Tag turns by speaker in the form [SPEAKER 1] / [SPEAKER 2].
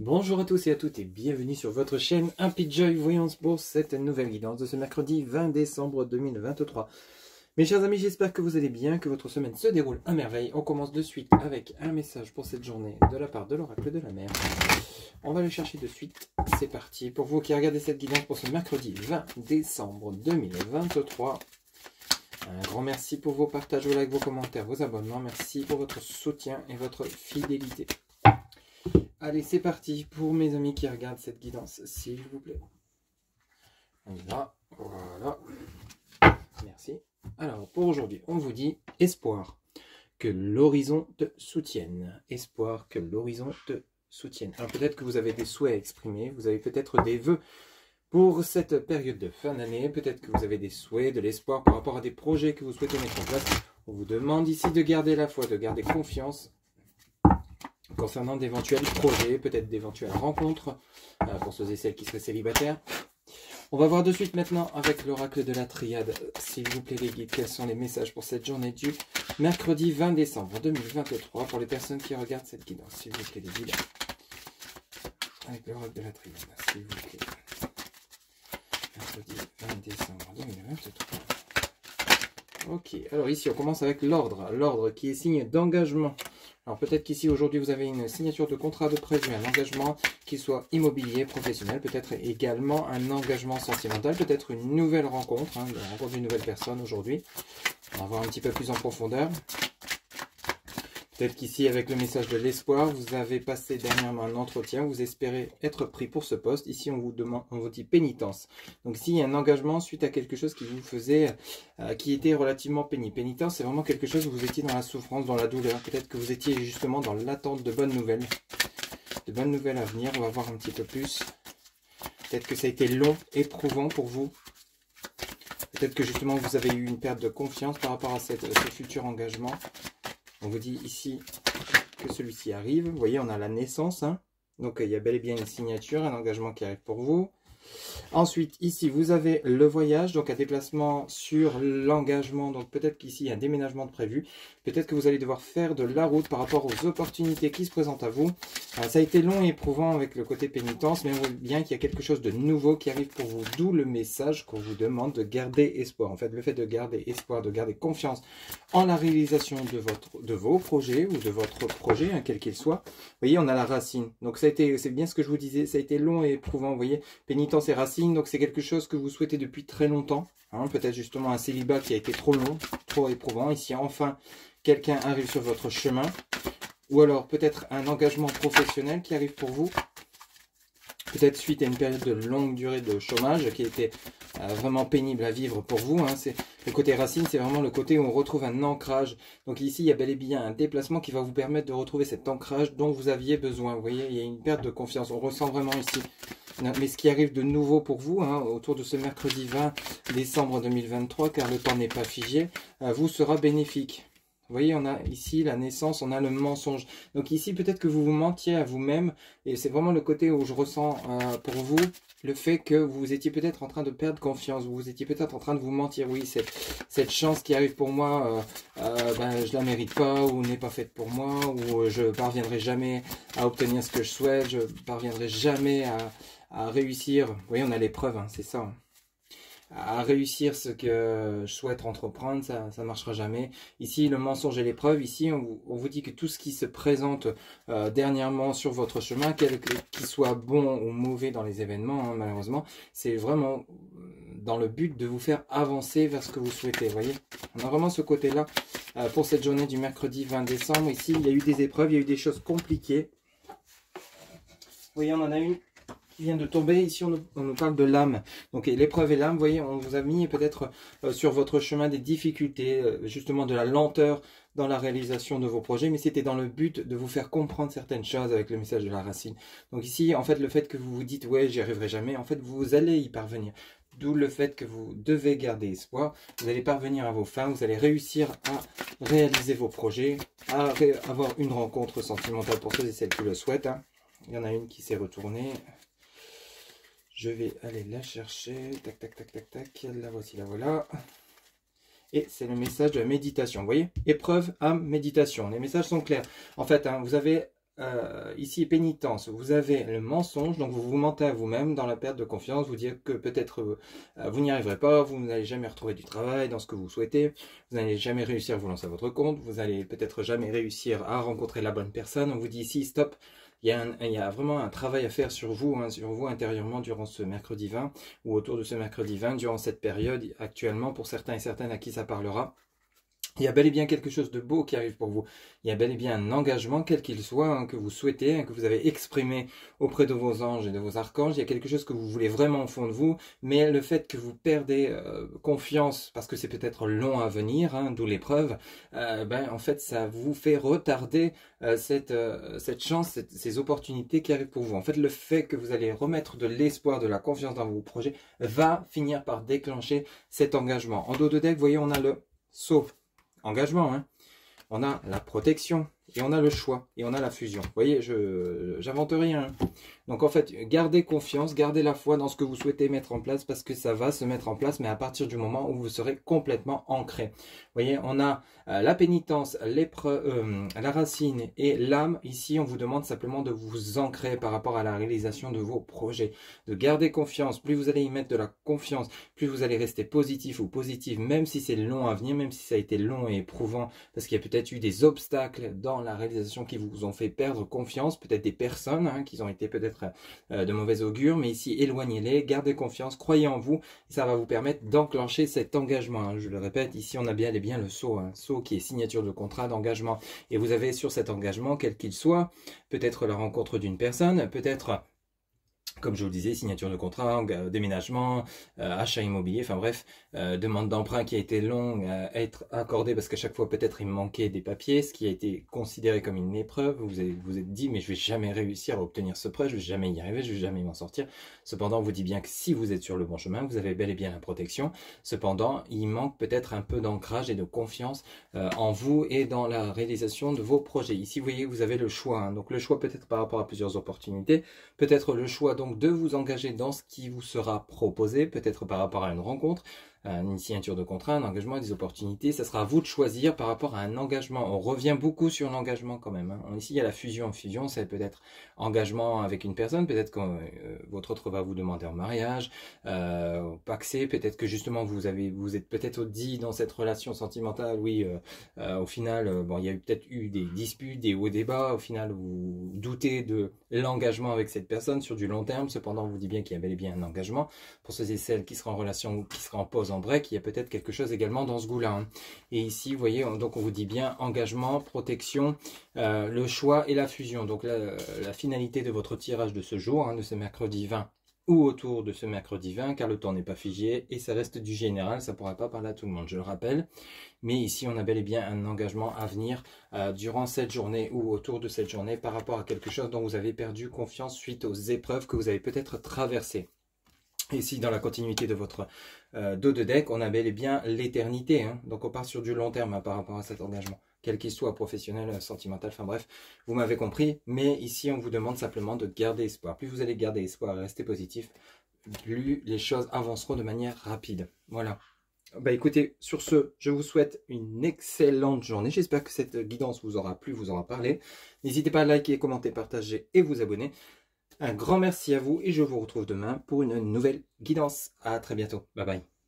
[SPEAKER 1] Bonjour à tous et à toutes et bienvenue sur votre chaîne Happy Joy Voyance pour cette nouvelle guidance de ce mercredi 20 décembre 2023. Mes chers amis, j'espère que vous allez bien, que votre semaine se déroule à merveille. On commence de suite avec un message pour cette journée de la part de l'oracle de la mer. On va le chercher de suite, c'est parti. Pour vous qui regardez cette guidance pour ce mercredi 20 décembre 2023, un grand merci pour vos partages, vos likes, vos commentaires, vos abonnements. Merci pour votre soutien et votre fidélité. Allez, c'est parti pour mes amis qui regardent cette guidance, s'il vous plaît. On y va, voilà. Merci. Alors, pour aujourd'hui, on vous dit espoir, que l'horizon te soutienne. Espoir, que l'horizon te soutienne. Alors, peut-être que vous avez des souhaits à exprimer, vous avez peut-être des vœux pour cette période de fin d'année. Peut-être que vous avez des souhaits, de l'espoir par rapport à des projets que vous souhaitez mettre en place. On vous demande ici de garder la foi, de garder confiance concernant d'éventuels projets, peut-être d'éventuelles rencontres pour ceux et celles qui seraient célibataires. On va voir de suite maintenant avec l'oracle de la triade, s'il vous plaît les guides, quels sont les messages pour cette journée du mercredi 20 décembre 2023 pour les personnes qui regardent cette guidance, s'il vous plaît les guides, avec l'oracle de la triade, s'il vous plaît. Mercredi 20 décembre 2023. Ok, alors ici on commence avec l'ordre qui est signe d'engagement. Alors peut-être qu'ici aujourd'hui vous avez une signature de contrat de prévu, un engagement qui soit immobilier, professionnel, peut-être également un engagement sentimental, peut-être une nouvelle rencontre, la rencontre d'une nouvelle personne aujourd'hui. On va voir un petit peu plus en profondeur. Peut-être qu'ici, avec le message de l'espoir, vous avez passé dernièrement un entretien, vous espérez être pris pour ce poste. Ici, on vous demande, on vous dit pénitence. Donc, s'il y a un engagement suite à quelque chose qui vous faisait, qui était relativement pénible. Pénitence, c'est vraiment quelque chose où vous étiez dans la souffrance, dans la douleur. Peut-être que vous étiez justement dans l'attente de bonnes nouvelles. De bonnes nouvelles à venir, on va voir un petit peu plus. Peut-être que ça a été long, éprouvant pour vous. Peut-être que justement, vous avez eu une perte de confiance par rapport à ce futur engagement. On vous dit ici que celui-ci arrive. Vous voyez, on a la naissance. Donc, il y a bel et bien une signature, un engagement qui arrive pour vous. Ensuite, ici, vous avez le voyage, donc un déplacement sur l'engagement. Donc, peut-être qu'ici, il y a un déménagement de prévu. Peut-être que vous allez devoir faire de la route par rapport aux opportunités qui se présentent à vous. Ça a été long et éprouvant avec le côté pénitence, mais on voit bien qu'il y a quelque chose de nouveau qui arrive pour vous. D'où le message qu'on vous demande de garder espoir. En fait, le fait de garder espoir, de garder confiance en la réalisation de vos projets ou de votre projet, quel qu'il soit. Vous voyez, on a la racine. Donc, c'est bien ce que je vous disais, ça a été long et éprouvant. Vous voyez, pénitence et racine, donc c'est quelque chose que vous souhaitez depuis très longtemps. Peut-être justement un célibat qui a été trop long, trop éprouvant. Ici, enfin, quelqu'un arrive sur votre chemin. Ou alors, peut-être un engagement professionnel qui arrive pour vous. Peut-être suite à une période de longue durée de chômage qui était vraiment pénible à vivre pour vous. Le côté racine, c'est vraiment le côté où on retrouve un ancrage. Donc ici, il y a bel et bien un déplacement qui va vous permettre de retrouver cet ancrage dont vous aviez besoin. Vous voyez, il y a une perte de confiance. On ressent vraiment ici. Mais ce qui arrive de nouveau pour vous, autour de ce mercredi 20 décembre 2023, car le temps n'est pas figé, vous sera bénéfique. Vous voyez, on a ici la naissance, on a le mensonge. Donc ici, peut-être que vous vous mentiez à vous-même. Et c'est vraiment le côté où je ressens pour vous le fait que vous étiez peut-être en train de perdre confiance. Vous étiez peut-être en train de vous mentir. Oui, cette chance qui arrive pour moi, je la mérite pas, ou n'est pas faite pour moi, ou je parviendrai jamais à obtenir ce que je souhaite, je parviendrai jamais à réussir. Vous voyez, on a l'épreuve, c'est ça. À réussir ce que je souhaite entreprendre, ça ne marchera jamais. Ici, le mensonge et l'épreuve, ici, on vous dit que tout ce qui se présente dernièrement sur votre chemin, qu'il soit bon ou mauvais dans les événements, malheureusement, c'est vraiment dans le but de vous faire avancer vers ce que vous souhaitez, vous voyez. On a vraiment ce côté-là pour cette journée du mercredi 20 décembre. Ici, il y a eu des épreuves, il y a eu des choses compliquées. Vous voyez, on en a une qui vient de tomber. Ici, on nous parle de l'âme. Donc, l'épreuve et l'âme, vous voyez, on vous a mis peut-être sur votre chemin des difficultés, justement de la lenteur dans la réalisation de vos projets, mais c'était dans le but de vous faire comprendre certaines choses avec le message de la racine. Donc ici, en fait, le fait que vous vous dites, ouais, j'y arriverai jamais, en fait, vous allez y parvenir. D'où le fait que vous devez garder espoir, vous allez parvenir à vos fins, vous allez réussir à réaliser vos projets, à avoir une rencontre sentimentale pour ceux et celles qui le souhaitent. Il y en a une qui s'est retournée. Je vais aller la chercher. Tac, tac, tac, tac, tac. La voici, la voilà. Et c'est le message de la méditation. Vous voyez, épreuve, âme, méditation. Les messages sont clairs. En fait, vous avez ici pénitence, vous avez le mensonge, donc vous vous mentez à vous-même dans la perte de confiance, vous dire que peut-être vous n'y arriverez pas, vous n'allez jamais retrouver du travail dans ce que vous souhaitez, vous n'allez jamais réussir à vous lancer à votre compte, vous allez peut-être jamais réussir à rencontrer la bonne personne. On vous dit ici stop. Il y a vraiment un travail à faire sur vous intérieurement durant ce mercredi 20 ou autour de ce mercredi 20, durant cette période actuellement pour certains et certaines à qui ça parlera. Il y a bel et bien quelque chose de beau qui arrive pour vous. Il y a bel et bien un engagement, quel qu'il soit, que vous souhaitez, que vous avez exprimé auprès de vos anges et de vos archanges. Il y a quelque chose que vous voulez vraiment au fond de vous, mais le fait que vous perdez confiance, parce que c'est peut-être long à venir, d'où l'épreuve, en fait, ça vous fait retarder cette chance, ces opportunités qui arrivent pour vous. En fait, le fait que vous allez remettre de l'espoir, de la confiance dans vos projets, va finir par déclencher cet engagement. En dos de deck, vous voyez, on a le saut. Engagement, on a la protection, et on a le choix, et on a la fusion. Vous voyez, j'invente rien. Donc en fait, gardez confiance, gardez la foi dans ce que vous souhaitez mettre en place, parce que ça va se mettre en place, mais à partir du moment où vous serez complètement ancré. Vous voyez, on a la pénitence, la racine et l'âme. Ici, on vous demande simplement de vous ancrer par rapport à la réalisation de vos projets, de garder confiance. Plus vous allez y mettre de la confiance, plus vous allez rester positif ou positive, même si c'est long à venir, même si ça a été long et éprouvant, parce qu'il y a peut-être eu des obstacles dans la réalisation qui vous ont fait perdre confiance, peut-être des personnes qui ont été peut-être de mauvais augure, mais ici éloignez-les, gardez confiance, croyez en vous, et ça va vous permettre d'enclencher cet engagement. Je le répète, ici on a bien et bien le sceau, sceau qui est signature de contrat d'engagement, et vous avez sur cet engagement, quel qu'il soit, peut-être la rencontre d'une personne, peut-être, comme je vous le disais, signature de contrat, déménagement, achat immobilier, enfin bref, demande d'emprunt qui a été longue à être accordée parce qu'à chaque fois peut-être il me manquait des papiers, ce qui a été considéré comme une épreuve. Vous vous êtes dit mais je vais jamais réussir à obtenir ce prêt, je vais jamais y arriver, je vais jamais m'en sortir. Cependant, on vous dit bien que si vous êtes sur le bon chemin, vous avez bel et bien la protection. Cependant, il manque peut-être un peu d'ancrage et de confiance en vous et dans la réalisation de vos projets. Ici, vous voyez, vous avez le choix. Donc le choix peut-être par rapport à plusieurs opportunités, peut-être le choix donc de vous engager dans ce qui vous sera proposé, peut-être par rapport à une rencontre, une signature de contrat, un engagement, des opportunités. Ça sera à vous de choisir par rapport à un engagement. On revient beaucoup sur l'engagement quand même. Ici, il y a la fusion. Fusion, c'est peut-être engagement avec une personne. Peut-être que votre autre va vous demander en mariage, paxé. Peut-être que justement, vous êtes peut-être dit dans cette relation sentimentale, oui, au final, bon, il y a peut-être eu des disputes, des hauts et des bas. Au final, vous doutez de l'engagement avec cette personne sur du long terme. Cependant, on vous dit bien qu'il y a bel et bien un engagement. Pour ceux et celles qui seraient en relation ou qui seraient en pause, en break, il y a peut-être quelque chose également dans ce goût-là. Et ici, vous voyez, donc on vous dit bien engagement, protection, le choix et la fusion. Donc la finalité de votre tirage de ce jour, de ce mercredi 20 ou autour de ce mercredi 20, car le temps n'est pas figé et ça reste du général, ça ne pourra pas parler à tout le monde, je le rappelle. Mais ici, on a bel et bien un engagement à venir durant cette journée ou autour de cette journée par rapport à quelque chose dont vous avez perdu confiance suite aux épreuves que vous avez peut-être traversées. Et ici, dans la continuité de votre dos de deck, on a bel et bien l'éternité. Donc, on part sur du long terme par rapport à cet engagement, quel qu'il soit, professionnel, sentimental, enfin bref, vous m'avez compris. Mais ici, on vous demande simplement de garder espoir. Plus vous allez garder espoir et rester positif, plus les choses avanceront de manière rapide. Voilà. Bah écoutez, sur ce, je vous souhaite une excellente journée. J'espère que cette guidance vous aura plu, vous aura parlé. N'hésitez pas à liker, commenter, partager et vous abonner. Un grand merci à vous et je vous retrouve demain pour une nouvelle guidance. À très bientôt. Bye bye.